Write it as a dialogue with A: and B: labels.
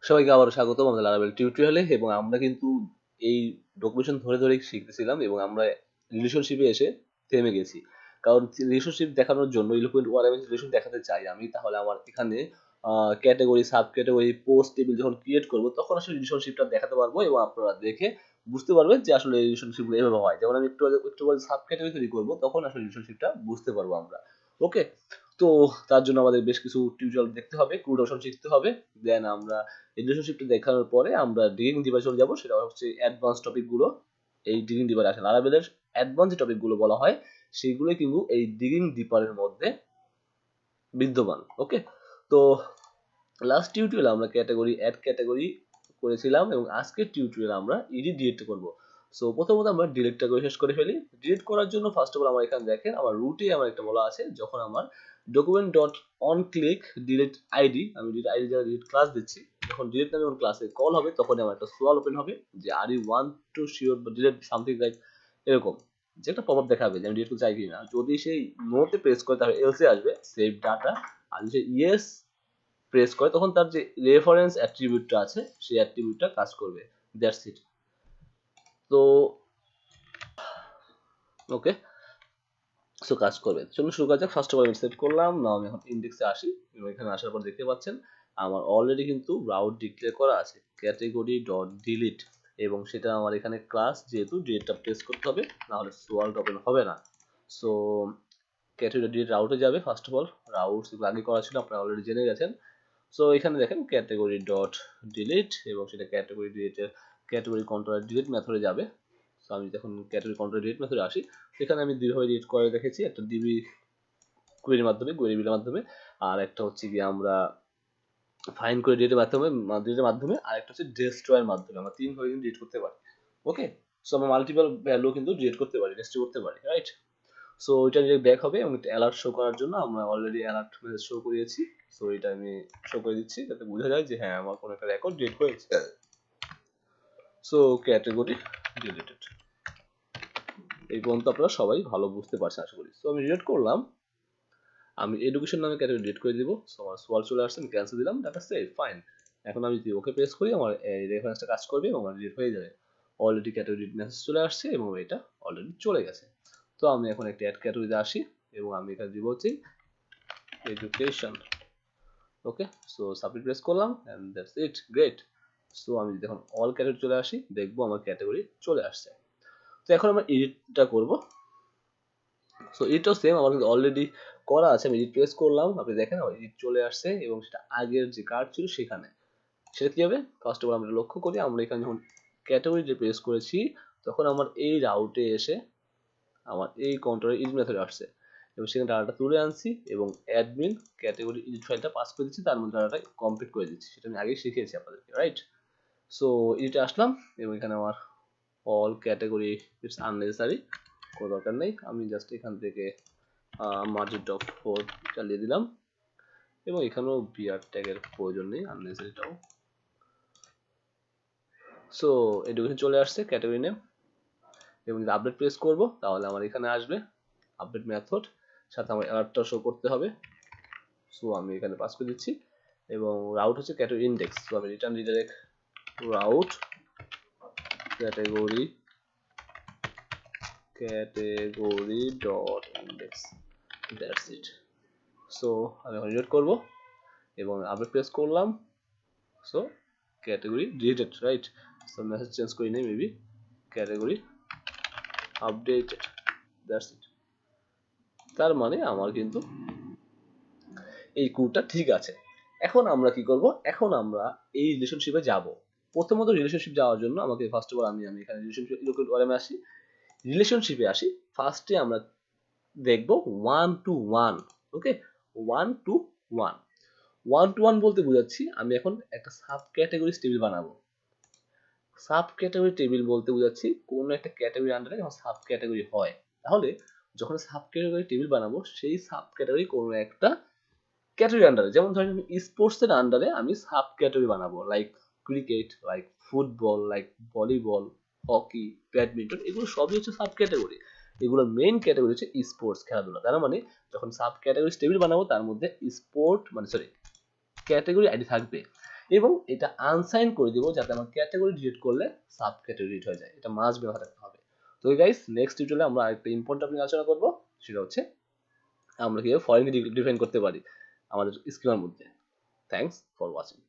A: সবাইকে আবারও স্বাগতম আমাদের লারাবেল টিউটোরিয়ালে। এবং আমরা কিন্তু এই ডকুমেন্টেশন ধরে ধরে শিখতেছিলাম এবং আমরা রিলেশনশিপে এসে থেমে গেছি। কারণ রিলেশনশিপ দেখানোর জন্য ইলেভেন ওয়ার আমি রিলেশন দেখাতে চাই আমি, তাহলে আমার এখানে category sub category post table যখন ক্রিয়েট করবো তখন আসলে রিলেশনশিপটা দেখাতে পারবো এবং আপনারা দেখে বুঝতে পারবেন যে আসলে রিলেশনশিপগুলো এভাবে হয়। যেমন আমি একটু সাব ক্যাটাগরি তৈরি করবো তখন আসলে রিলেশনশিপটা বুঝতে পারবো আমরা। ওকে, তো তার জন্য আমাদের বেশ কিছু টিউটোরিয়াল দেখতে হবে, ক্রুডশন শিখতে হবে। দেন আমরা রিলেশনশিপটা দেখানোর পরে আমরা ডিগিং ডিভাইস চলে যাবো, সেটা হচ্ছে অ্যাডভান্স টপিকগুলো। এই ডিগিং ডিপার আসে লারাভেলের অ্যাডভান্স যে টপিকগুলো বলা হয় সেইগুলো কিন্তু এই ডিগিং ডিপারের মধ্যে বিদ্যমান। ওকে, তো লাস্ট টিউটোরিয়াল আমরা ক্যাটাগরি অ্যাড ক্যাটাগরি করেছিলাম এবং আজকের টিউটোরিয়াল আমরা এডিট ডিলিট করব। সো প্রথমত আমরা ডিলিটটা করে শেষ করে ফেলি। ডিলিট করার জন্য ফার্স্ট অফ অল আমার এখানে দেখেন আমার রুটে আমার একটা বলা আছে, যখন আমার document dot on click delete ID, আমি ডিলিট আইডি যারা ডিলিট ক্লাস দিচ্ছি, যখন ডিলিট নামে যখন ক্লাসে কল হবে তখন আমার একটা সোয়াল ওপেন হবে যে are you want to sure বা ডিলিট সামথিং লাইক এরকম, যে একটা পপআপ দেখাবে যে আমি ডিলিট করতে চাই কিনা। যদি সেই নোতে প্রেস করে তাহলে এলসে আসবে সেভ ডাটা, আর যদি ইয়েস প্রেস করে তখন তার যে রেফারেন্স অ্যাট্রিবিউটটা আছে সেই অ্যাট্রিবিউটটা কাজ করবে। That's it. তো ওকে, সো কাজ করবে। চলুন শুরু করা যাক। ফার্স্ট অফ অল আমি সেভ করলাম না, আমি এখন ইন্ডেক্সে আসি এবং এখানে আসার পর দেখতে পাচ্ছেন আমার অলরেডি কিন্তু রাউট ডিক্লেয়ার করা আছে ক্যাটাগরি ডট ডিলিট, এবং সেটা আমার এখানে ক্লাস, যেহেতু ডিলিটটা প্রেস করতে হবে না হলে সোয়াল্ট ওপেন হবে না। সো ক্যাটাগরি ডিলিট রাউটে যাবে। ফার্স্ট অফ অল রাউট আগে করা ছিল, আপনারা অলরেডি জেনে গেছেন। সো এখানে দেখেন ক্যাটাগরি ডট ডিলিট এবং সেটা ক্যাটাগরি ডিলিটের ক্যাটাগরি কন্ট্রোলার ডিলিট মেথডে যাবে। সো আমি যখন ক্যাটাগরি কন্ট্রোলার ডিলিট মেথডে আসি সেখানে আমি দুইভাবে ডিলিট করে রেখেছি, একটা ডিবি কোয়েরির মাধ্যমে, কোয়েরি বিলের মাধ্যমে, আর একটা হচ্ছে কি আমরা ফাইন করে ডিলিটের মাধ্যমে আর একটা হচ্ছে ডেস্ট্রয়ের মাধ্যমে। আমরা তিন ভাবে কিন্তু ডিলিট করতে পারি। ওকে, সো আমরা মাল্টিপল ভ্যালু কিন্তু ডিলিট করতে পারি, ডেস্ট্রয় করতে পারি, রাইট? সো এটা ডিরেক্ট ব্যাক হবে এবং অ্যালার্ট শো করার জন্য আমরা অলরেডি অ্যালার্ট মেসেজ শো করিয়েছি। সো এটা আমি শো করে দিচ্ছি যাতে বোঝা যায় যে হ্যাঁ আমার কোনো একটা রেকর্ড ডিলিট হয়েছে। So category deleted. এই পর্যন্ত আপনারা সবাই ভালো বুঝতে পারছেন আশা করি। সো আমি ডিলিট করলাম, আমি এডুকেশন নামে ক্যাটাগরি ডিলিট করে দিব। সো আমার সোয়াল চলে আসছে, আমি ক্যান্সেল দিলাম, ডাটা সেভ, ফাইন। এখন আমি যদি ওকে প্রেস করি আমার এই রেফারেন্সটা কাজ করবে এবং আমার ডিলিট হয়ে যাবে। অলরেডি ক্যাটাগরি মেসেজ চলে আসছে এবং এটা অলরেডি চলে গেছে। তো আমি এখন একটা অ্যাড ক্যাটাগরিতে আসি এবং আমি এখানে দিব হচ্ছে education. Okay, so submit press করলাম and that's it, great. So আমি যখন অল ক্যাটাগরি চলে আসি দেখবো আমার ক্যাটাগরি চলে আসছে। তো এখন আমরা এডিটটা করব। সো এটাও সেম আমার কিন্তু অলরেডি করা আছে, আমি এডিট প্রেস করলাম, আপনি দেখেন আমার এডিট চলে আসছে এবং সেটা আগের যে কার্ড ছিল সেখানে। সেটা কি হবে, ফার্স্ট অফ অল আমরা লক্ষ্য করি, আমরা এখানে যখন ক্যাটাগরিতে প্রেস করেছি তখন আমার এই রাউটে এসে আমার এই কন্ট্রোলের এডিট মেথডে আসছে এবং সেখানে ডাটাটা তুলে আনছি এবং অ্যাডমিন ক্যাটাগরি এডিট ফাইলটা পাস করে দিচ্ছি, তার মধ্যে ডাটাটা কমপ্লিট করে দিচ্ছি। সেটা আমি আগেই শিখিয়েছি আপনাদেরকে, রাইট? সো এডিটে আসলাম এবং এখানে আমার অল ক্যাটাগরি ইটস আননেসেসারি, কোনো দরকার নেই। আমি জাস্ট এখান থেকে মার্জিন টপ 4 চালিয়ে দিলাম এবং এখানেও বিআর ট্যাগের প্রয়োজন নেই, আননেসেসারিটাও। সো এডুকেশন চলে আসছে ক্যাটাগরি নেম এবং যদি আপডেট প্রেস করব তাহলে আমার এখানে আসবে আপডেট মেথড, সাথে আমার অ্যালার্টটা শো করতে হবে। সো আমি এখানে পাস করে দিচ্ছি এবং রাউট হচ্ছে ক্যাটাগরি ইন্ডেক্স। সো আমি return redirect route category dot index, that's it. So আমি এখন রিলোড করব এবং আপডেট প্রেস করলাম। So category deleted, right? So message change করি নেই, maybe category updated, that's it. তার মানে আমার কিন্তু এই কোডটা ঠিক আছে। এখন আমরা কি করব, এখন আমরা এই রিলেশনশিপে যাব। প্রথমত রিলেশনশিপ যাওয়ার জন্য আমাকে ফার্স্ট অফ অল আমি এখানে রিলেশনশিপে আসি। ফার্স্টে আমরা দেখব 1 to 1। ওকে, 1 to 1, 1 to 1 বলতে বোঝাচ্ছি আমি এখন একটা সাব ক্যাটাগরি টেবিল বানাবো। সাব ক্যাটাগরি টেবিল বলতে বোঝাচ্ছি কোন একটা ক্যাটাগরি আন্ডারে যখন সাব ক্যাটাগরি হয়, তাহলে যখন সাব ক্যাটাগরি টেবিল বানাবো সেই সাব ক্যাটাগরি কোন একটা ক্যাটাগরি আন্ডারে, যেমন ধরেন আমি স্পোর্টস এর আন্ডারে আমি সাব ক্যাটাগরি বানাবো, like cricket, like football, like volleyball, hockey, badminton, এগুলো সবই হচ্ছে সাব ক্যাটাগরি। এগুলোর মেইন ক্যাটাগরি হচ্ছে স্পোর্টস, খেলাধুলা। তার মানে যখন সাব ক্যাটাগরি টেবিল বানাবো তার মধ্যে স্পোর্ট মানে সরি ক্যাটাগরি আইডি থাকবে এবং এটা আনসাইন করে দিব যাতে আমার ক্যাটাগরি ডিলিট করলে সাব ক্যাটাগরি ডিলিট হয়ে যায়। এটা মাস্ট বি মাথায় রাখতে হবে। তো গাইস নেক্সট টিউটোরিয়ালে আমরা আরেকটা ইম্পর্টেন্ট টপিক আলোচনা করব, সেটা হচ্ছে আমরা কিভাবে ফরেনকে ডিফাইন করতে পারি আমাদের স্কিমার মধ্যে। Thanks for watching.